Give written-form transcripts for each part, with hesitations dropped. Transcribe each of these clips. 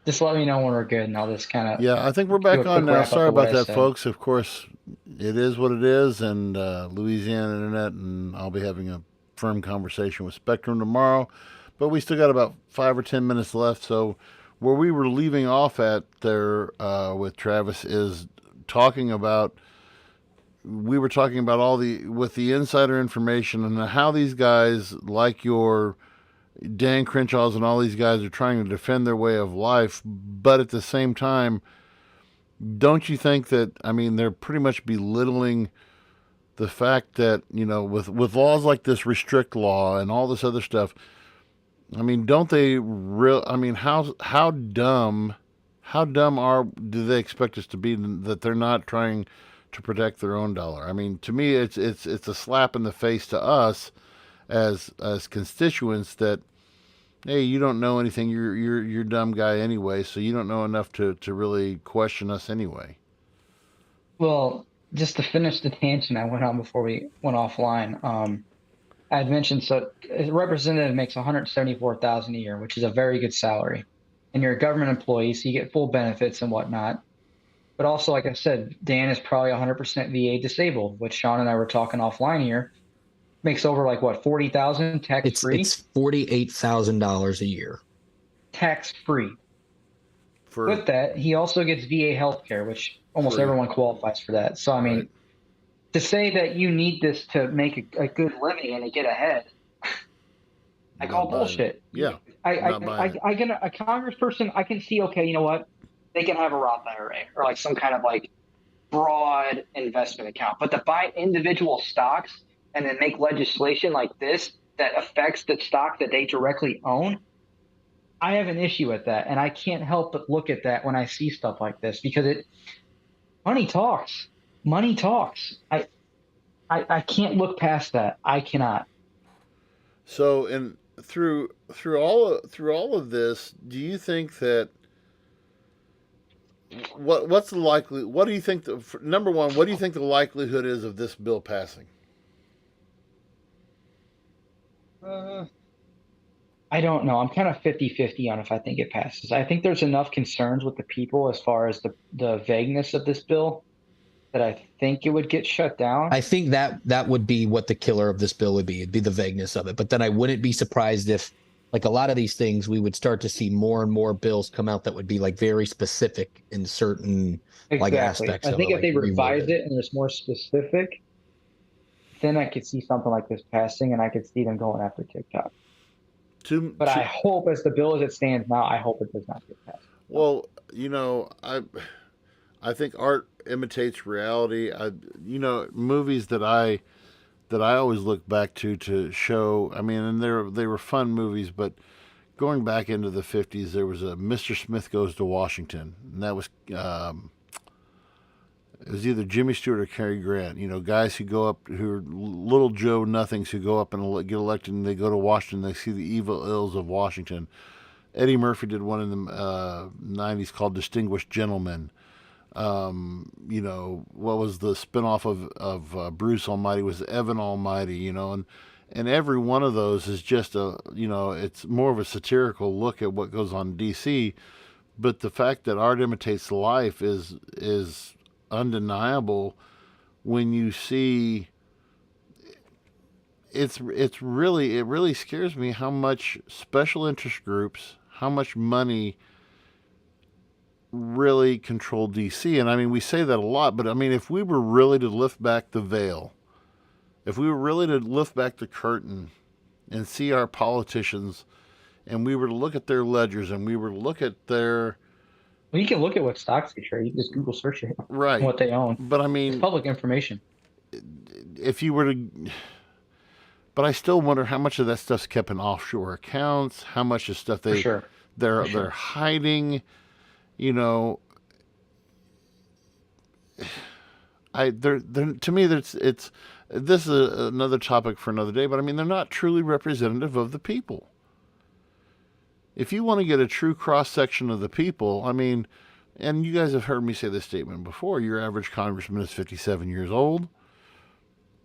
Just let me know when we're good, and I'll just kind of Yeah, I think we're do back a on quick now. wrap up Sorry of what about I that, said. folks. Of course, it is what it is, and Louisiana Internet, and I'll be having a firm conversation with Spectrum tomorrow. But we still got about 5 or 10 minutes left. So, where we were leaving off at there with Travis is talking about we were talking about all the with the insider information and how these guys like your Dan Crenshaws and all these guys are trying to defend their way of life, but at the same time, don't you think that I mean they're pretty much belittling the fact that with laws like this restrict law and all this other stuff. I mean, don't they real? I mean, how dumb are do they expect us to be that they're not trying to protect their own dollar? I mean, to me, it's a slap in the face to us as constituents that hey, you don't know anything. You're a dumb guy anyway, so you don't know enough to really question us anyway. Well, just to finish the tangent I went on before we went offline, I had mentioned so a representative makes 174,000 a year, which is a very good salary. And you're a government employee, so you get full benefits and whatnot. But also, like I said, Dan is probably 100% VA disabled, which Sean and I were talking offline here. Makes over like what, 40,000 tax free? It's $48,000 a year. Tax free. For With that, he also gets VA healthcare, which almost free, everyone qualifies for that. So, I right? mean, to say that you need this to make a good living and to get ahead, I call Not buying it. bullshit. Yeah, I, not I, buying it. I can a congressperson, I can see, okay, you know what? They can have a Roth IRA or like some kind of like broad investment account. But to buy individual stocks and then make legislation like this that affects the stock that they directly own, I have an issue with that. And I can't help but look at that when I see stuff like this because it money talks. Money talks. I can't look past that. I cannot. So, and through all of this, do you think that what's the likely? What do you think? Number one, what do you think the likelihood is of this bill passing? Uh, I don't know. I'm kind of 50-50 on if I think it passes. I think there's enough concerns with the people as far as the vagueness of this bill that I think it would get shut down. I think that would be what the killer of this bill would be. It'd be the vagueness of it. But then I wouldn't be surprised if, like a lot of these things, we would start to see more and more bills come out that would be like very specific in certain like Exactly. aspects I of it, think if like they revise reworded. it and it's more specific, then I could see something like this passing and I could see them going after TikTok. To, But I to hope as the bill as it stands now, I hope it does not get passed. So, well, I think art imitates reality. Movies that I always look back to show. I mean, and they were fun movies, but going back into the 50s, there was a Mr. Smith Goes to Washington, and that was it was either Jimmy Stewart or Cary Grant. Guys who go up who are little Joe nothings who go up and get elected, and they go to Washington. They see the evil ills of Washington. Eddie Murphy did one in the '90s called Distinguished Gentlemen. What was the spinoff of Bruce Almighty was Evan Almighty. And every one of those is just it's more of a satirical look at what goes on in DC. But the fact that art imitates life is undeniable when you see it really scares me how much special interest groups, how much money really control DC. And I mean, we say that a lot, but I mean, if we were really to lift back the veil, if we were really to lift back the curtain and see our politicians, and we were to look at their ledgers and we were to look at their well, you can look at what stocks they trade. You can just Google search it, right, what they own. but I It's mean, public information if you were to, but I still wonder how much of that stuff's kept in offshore accounts, how much of stuff for sure. For they're sure. hiding. You know, they're to me it's this is another topic for another day. But I mean, they're not truly representative of the people. If you want to get a true cross section of the people, I mean, and you guys have heard me say this statement before. Your average congressman is 57 years old.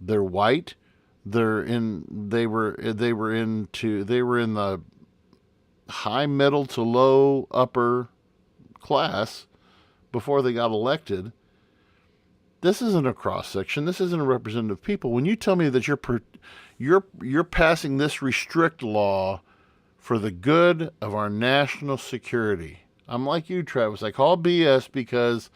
They're white. They were in the high middle to low upper class before they got elected. This isn't a cross section. This isn't a representative people. When you tell me that you're passing this restrict law for the good of our national security, I'm like you, Travis. I call BS because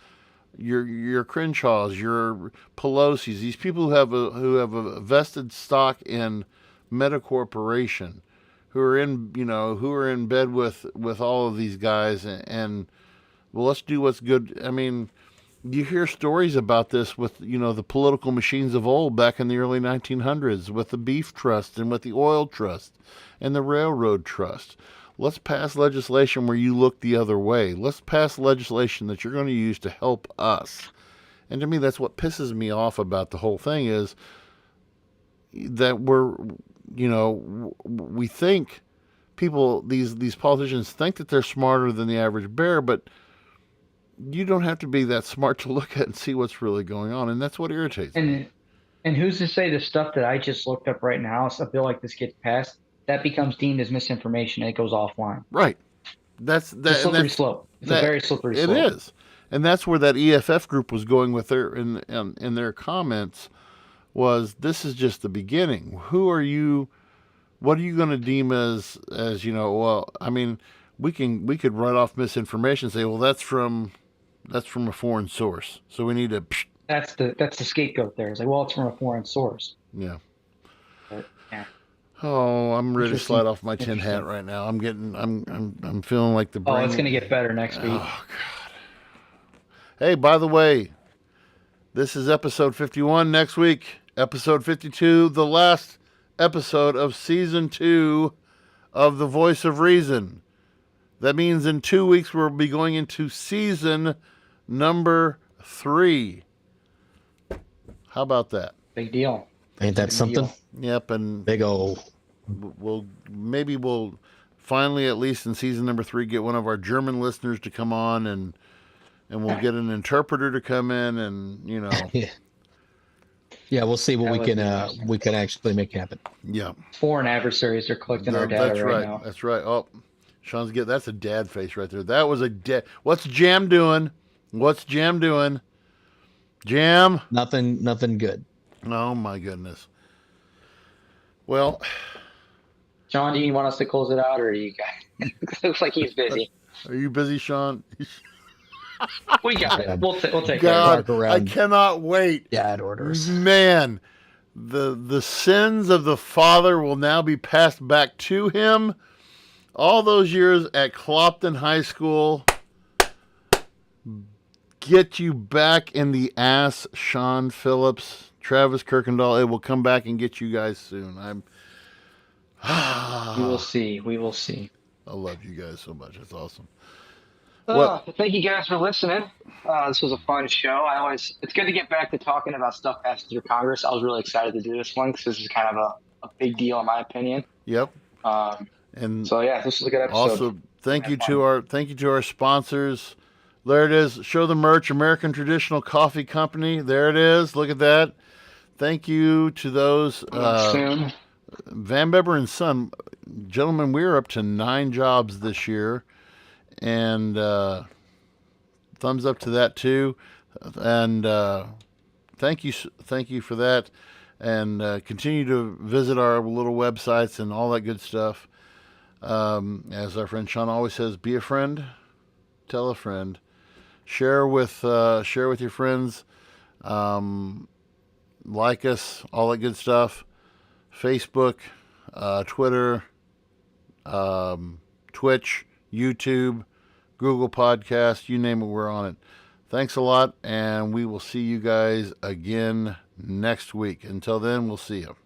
your Crenshaws, your Pelosi's, these people who have a vested stock in Meta Corporation, who are in bed with all of these guys, and well, let's do what's good. I mean, you hear stories about this with the political machines of old back in the early 1900s, with the beef trust and with the oil trust and the railroad trust. Let's pass legislation where you look the other way. Let's pass legislation that you're going to use to help us. And to me, that's what pisses me off about the whole thing, is that we think these politicians think that they're smarter than the average bear, but you don't have to be that smart to look at and see what's really going on, and that's what irritates me. And who's to say the stuff that I just looked up right now, a bill like this gets passed, that becomes deemed as misinformation and it goes offline. Right. That's that. It's a slippery slope. It's a very slippery slope. It is, and that's where that EFF group was going with in their comments. Was this is just the beginning? Who are you? What are you going to deem as Well, I mean, we could write off misinformation and say, well, that's from a foreign source, so we need to. That's the scapegoat there. It's like, well, it's from a foreign source. Yeah. But, yeah. Oh, I'm ready to slide off my tin hat right now. I'm feeling like the brain. Oh, it's going to get better next week. Oh, God. Hey, by the way, this is episode 51. Next week, episode 52, the last episode of season 2 of The Voice of Reason. That means in 2 weeks we'll be going into season number 3. How about that? Big deal. Ain't that something? Yep, and Big ol'. We'll finally, at least in season number 3, get one of our German listeners to come on, and we'll get an interpreter to come in, and Yeah, we'll see what we can actually make happen. Yeah. Foreign adversaries are collecting our data right now. That's right. Oh, that's a dad face right there. That was a dad. What's Jam doing? Jam? Nothing good. Oh my goodness. Well, John, do you want us to close it out, or do you guys? Looks like he's busy. Are you busy, Sean? We got it. We'll take God, care of it. I cannot wait. Dad orders. Man, the sins of the father will now be passed back to him. All those years at Clopton High School get you back in the ass, Sean Phillips, Travis Kirkendall. It will come back and get you guys soon. We will see. We will see. I love you guys so much. It's awesome. Thank you guys for listening. This was a fun show. It's good to get back to talking about stuff passed through Congress. I was really excited to do this one because this is kind of a big deal in my opinion. Yep. And so yeah, this was a good episode. Also, thank you to our sponsors. There it is. Show the merch, American Traditional Coffee Company. There it is. Look at that. Thank you to those Van Beber and Son. Gentlemen, we're up to 9 jobs this year. And thumbs up to that too. And thank you for that. And continue to visit our little websites and all that good stuff. As our friend Sean always says, be a friend, tell a friend, share with your friends, like us, all that good stuff. Facebook, Twitter, Twitch, YouTube, Google Podcast, you name it, we're on it. Thanks a lot, and we will see you guys again next week. Until then, we'll see you.